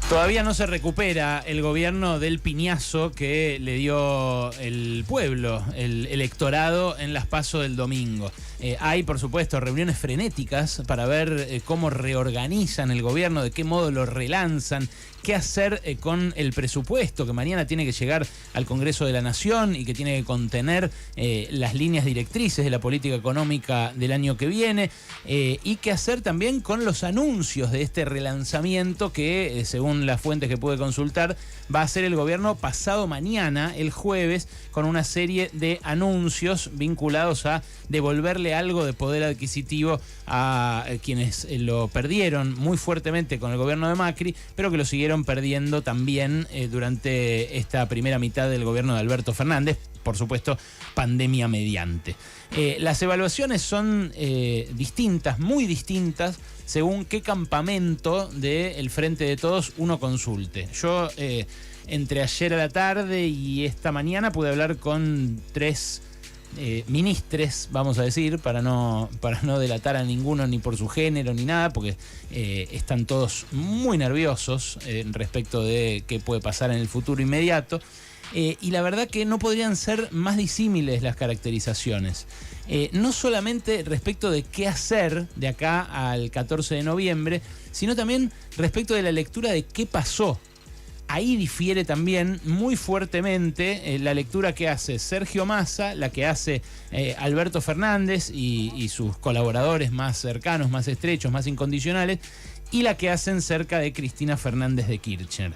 Todavía no se recupera el gobierno del piñazo que le dio el pueblo, el electorado en las PASO del domingo. Hay, por supuesto, reuniones frenéticas para ver cómo reorganizan el gobierno, de qué modo lo relanzan, qué hacer con el presupuesto que mañana tiene que llegar al Congreso de la Nación y que tiene que contener las líneas directrices de la política económica del año que viene, y qué hacer también con los anuncios de este relanzamiento que, según las fuentes que pude consultar, va a hacer el gobierno pasado mañana, el jueves, con una serie de anuncios vinculados a devolverle algo de poder adquisitivo a quienes lo perdieron muy fuertemente con el gobierno de Macri, pero que lo siguieron perdiendo también durante esta primera mitad del gobierno de Alberto Fernández, por supuesto, pandemia mediante. Las evaluaciones son distintas, muy distintas, según qué campamento del Frente de Todos uno consulte. Yo, entre ayer a la tarde y esta mañana, pude hablar con tres ministres, vamos a decir, para no delatar a ninguno ni por su género ni nada, porque están todos muy nerviosos respecto de qué puede pasar en el futuro inmediato. Y la verdad que no podrían ser más disímiles las caracterizaciones. No solamente respecto de qué hacer de acá al 14 de noviembre, sino también respecto de la lectura de qué pasó. Ahí difiere también muy fuertemente la lectura que hace Sergio Massa, la que hace Alberto Fernández y sus colaboradores más cercanos, más estrechos, más incondicionales, y la que hacen cerca de Cristina Fernández de Kirchner.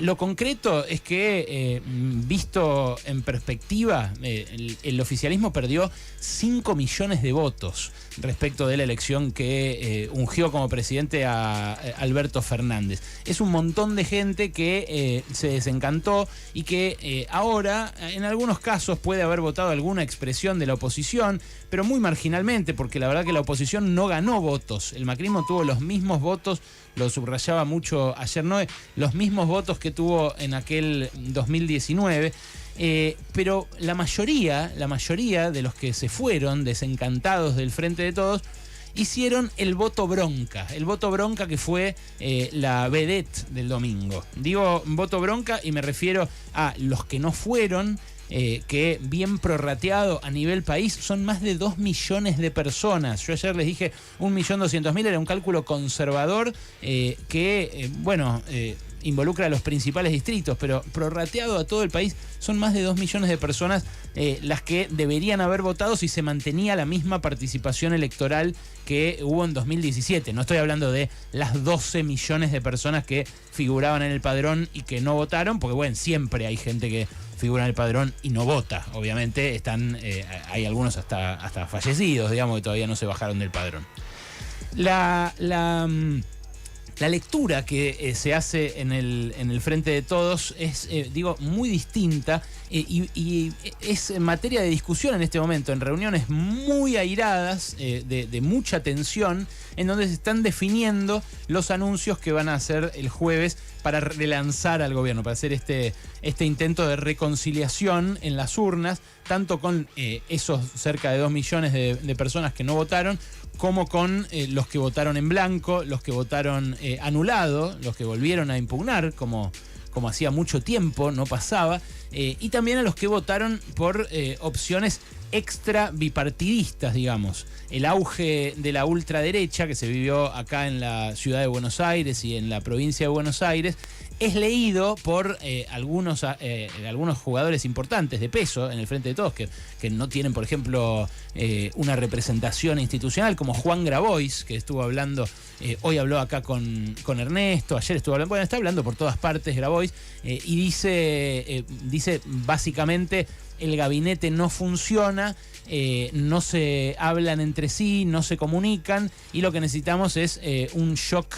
Lo concreto es que, visto en perspectiva, el oficialismo perdió 5 millones de votos respecto de la elección que ungió como presidente a Alberto Fernández. Es un montón de gente que se desencantó y que ahora, en algunos casos, puede haber votado alguna expresión de la oposición, pero muy marginalmente, porque la verdad que la oposición no ganó votos. El macrismo tuvo los mismos votos, lo subrayaba mucho ayer Noé, los mismos votos que tuvo en aquel 2019, pero la mayoría de los que se fueron desencantados del Frente de Todos hicieron el voto bronca que fue la vedette del domingo. Digo voto bronca y me refiero a los que no fueron, que bien prorrateado a nivel país son más de 2 millones de personas. Yo ayer les dije 1.200.000, era un cálculo conservador que involucra a los principales distritos, pero prorrateado a todo el país son más de 2 millones de personas las que deberían haber votado si se mantenía la misma participación electoral que hubo en 2017. No estoy hablando de las 12 millones de personas que figuraban en el padrón y que no votaron, porque bueno, siempre hay gente que figura en el padrón y no vota. Obviamente hay algunos hasta fallecidos, digamos, que todavía no se bajaron del padrón. La lectura que se hace en el Frente de Todos es, muy distinta y es materia de discusión en este momento, en reuniones muy airadas, de mucha tensión, en donde se están definiendo los anuncios que van a hacer el jueves para relanzar al gobierno, para hacer este intento de reconciliación en las urnas, tanto con esos cerca de 2 millones de personas que no votaron, como con los que votaron en blanco, los que votaron anulado, los que volvieron a impugnar, como hacía mucho tiempo no pasaba, y también a los que votaron por opciones extra bipartidistas, digamos. El auge de la ultraderecha que se vivió acá en la ciudad de Buenos Aires y en la provincia de Buenos Aires es leído por algunos jugadores importantes de peso en el Frente de Todos que no tienen, por ejemplo, una representación institucional, como Juan Grabois, que estuvo hablando, hoy habló acá con Ernesto, ayer estuvo hablando, está hablando por todas partes Grabois, y dice básicamente: el gabinete no funciona, no se hablan entre sí, no se comunican, y lo que necesitamos es un shock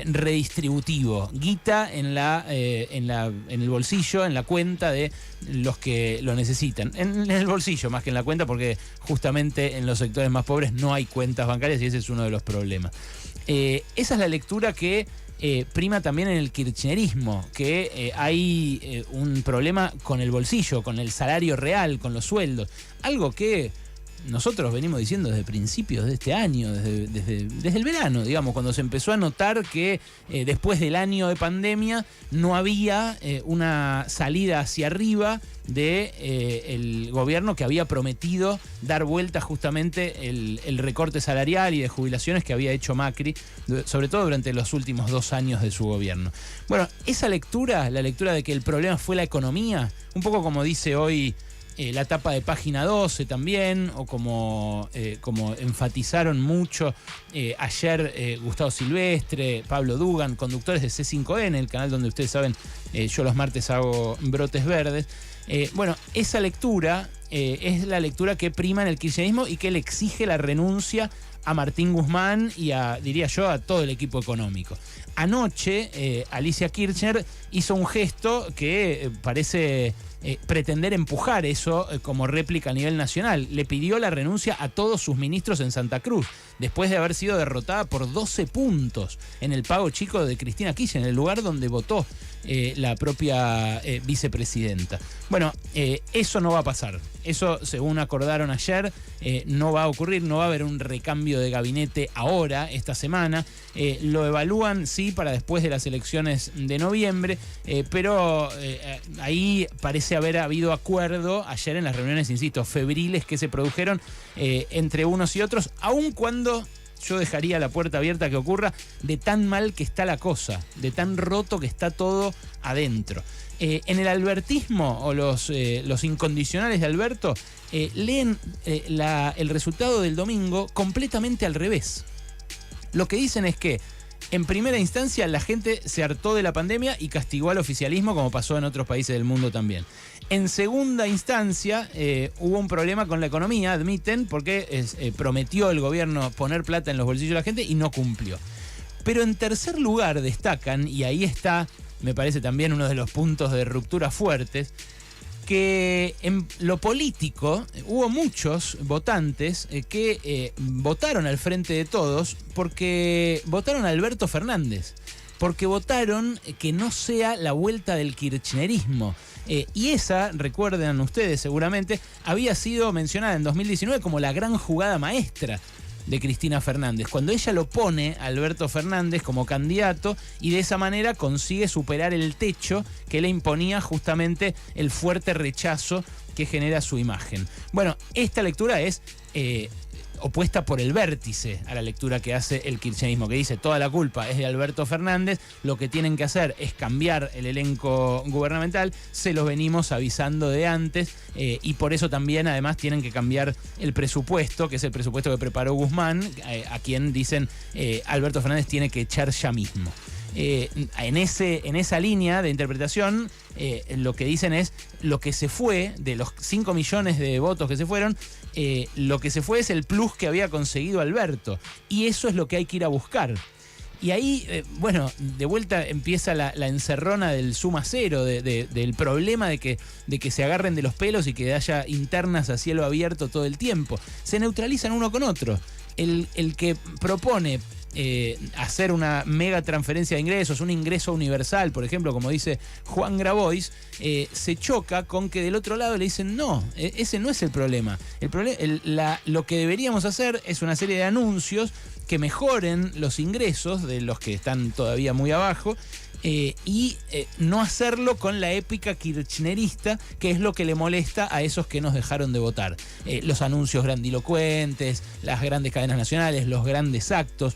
redistributivo, guita en el bolsillo, en la cuenta de los que lo necesitan, en el bolsillo más que en la cuenta, porque justamente en los sectores más pobres no hay cuentas bancarias y ese es uno de los problemas. Esa es la lectura que prima también en el kirchnerismo, que hay un problema con el bolsillo, con el salario real, con los sueldos, algo que nosotros venimos diciendo desde principios de este año, desde el verano, digamos, cuando se empezó a notar que después del año de pandemia no había una salida hacia arriba del gobierno que había prometido dar vuelta justamente el recorte salarial y de jubilaciones que había hecho Macri, sobre todo durante los últimos 2 años de su gobierno. Bueno, esa lectura, la lectura de que el problema fue la economía, un poco como dice hoy la tapa de Página 12 también, o como enfatizaron mucho ayer Gustavo Silvestre, Pablo Dugan, conductores de C5N, el canal donde ustedes saben yo los martes hago Brotes Verdes. Bueno, esa lectura es la lectura que prima en el kirchnerismo y que le exige la renuncia a Martín Guzmán y diría yo, a todo el equipo económico. Anoche, Alicia Kirchner hizo un gesto que parece pretender empujar eso como réplica a nivel nacional. Le pidió la renuncia a todos sus ministros en Santa Cruz, después de haber sido derrotada por 12 puntos en el pago chico de Cristina Kirchner, en el lugar donde votó la propia vicepresidenta. Bueno, eso no va a pasar. Eso, según acordaron ayer, no va a ocurrir, no va a haber un recambio de gabinete ahora, esta semana. Lo evalúan, sí, para después de las elecciones de noviembre, pero ahí parece haber habido acuerdo ayer en las reuniones, insisto, febriles que se produjeron entre unos y otros, aun cuando yo dejaría la puerta abierta a que ocurra, de tan mal que está la cosa, de tan roto que está todo adentro. En el albertismo, o los incondicionales de Alberto, leen el resultado del domingo completamente al revés. Lo que dicen es que, en primera instancia, la gente se hartó de la pandemia y castigó al oficialismo, como pasó en otros países del mundo también. En segunda instancia, hubo un problema con la economía, admiten, porque prometió el gobierno poner plata en los bolsillos de la gente y no cumplió. Pero en tercer lugar destacan, y ahí está, me parece también uno de los puntos de ruptura fuertes, que en lo político hubo muchos votantes que votaron al Frente de Todos porque votaron a Alberto Fernández, porque votaron que no sea la vuelta del kirchnerismo. Y esa, recuerden ustedes seguramente, había sido mencionada en 2019 como la gran jugada maestra de Cristina Fernández, cuando ella lo pone a Alberto Fernández como candidato y de esa manera consigue superar el techo que le imponía justamente el fuerte rechazo que genera su imagen. Bueno, esta lectura es opuesta por el vértice a la lectura que hace el kirchnerismo, que dice toda la culpa es de Alberto Fernández, lo que tienen que hacer es cambiar el elenco gubernamental, se los venimos avisando de antes, y por eso también además tienen que cambiar el presupuesto, que es el presupuesto que preparó Guzmán, a quien dicen Alberto Fernández tiene que echar ya mismo. En esa línea de interpretación, lo que dicen es lo que se fue, de los 5 millones de votos que se fueron, lo que se fue es el plus que había conseguido Alberto, y eso es lo que hay que ir a buscar. Y ahí, bueno, de vuelta empieza la encerrona del suma cero, del problema de que se agarren de los pelos y que haya internas a cielo abierto todo el tiempo. Se neutralizan uno con otro. El que propone hacer una mega transferencia de ingresos, un ingreso universal, por ejemplo, como dice Juan Grabois, se choca con que del otro lado le dicen no, ese no es el problema. Lo que deberíamos hacer es una serie de anuncios que mejoren los ingresos de los que están todavía muy abajo, y no hacerlo con la épica kirchnerista, que es lo que le molesta a esos que nos dejaron de votar. Los anuncios grandilocuentes, las grandes cadenas nacionales, los grandes actos,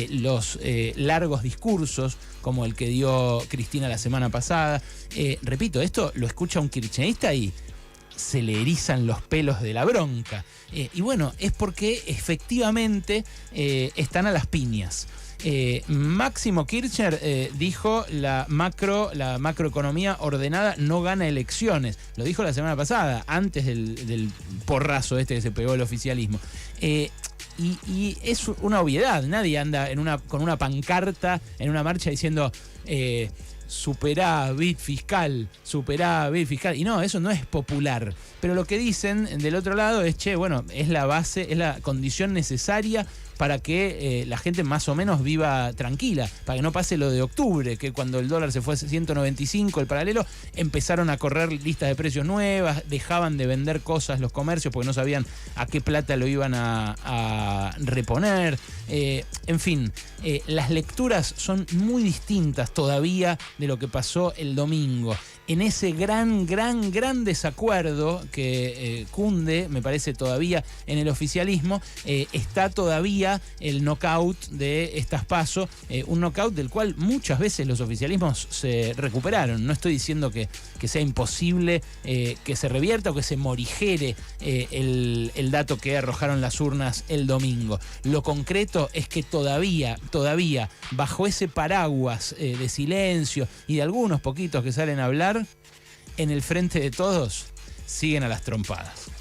los largos discursos, como el que dio Cristina la semana pasada. Repito, esto lo escucha un kirchnerista y se le erizan los pelos de la bronca. Y bueno, es porque efectivamente están a las piñas. Máximo Kirchner dijo la macroeconomía ordenada no gana elecciones. Lo dijo la semana pasada, antes del porrazo este que se pegó el oficialismo. Y es una obviedad. Nadie anda con una pancarta en una marcha diciendo superávit fiscal. Y no, eso no es popular. Pero lo que dicen del otro lado es, che, bueno, es la base, es la condición necesaria para que la gente más o menos viva tranquila, para que no pase lo de octubre, que cuando el dólar se fue a 195, el paralelo, empezaron a correr listas de precios nuevas, dejaban de vender cosas los comercios porque no sabían a qué plata lo iban a reponer. En fin, las lecturas son muy distintas todavía de lo que pasó el domingo. En ese gran desacuerdo que cunde, me parece, todavía en el oficialismo, está todavía el knockout de estas PASO, un knockout del cual muchas veces los oficialismos se recuperaron. No estoy diciendo que sea imposible que se revierta o que se morigere el dato que arrojaron las urnas el domingo. Lo concreto es que todavía, bajo ese paraguas de silencio y de algunos poquitos que salen a hablar, en el frente de todos siguen a las trompadas.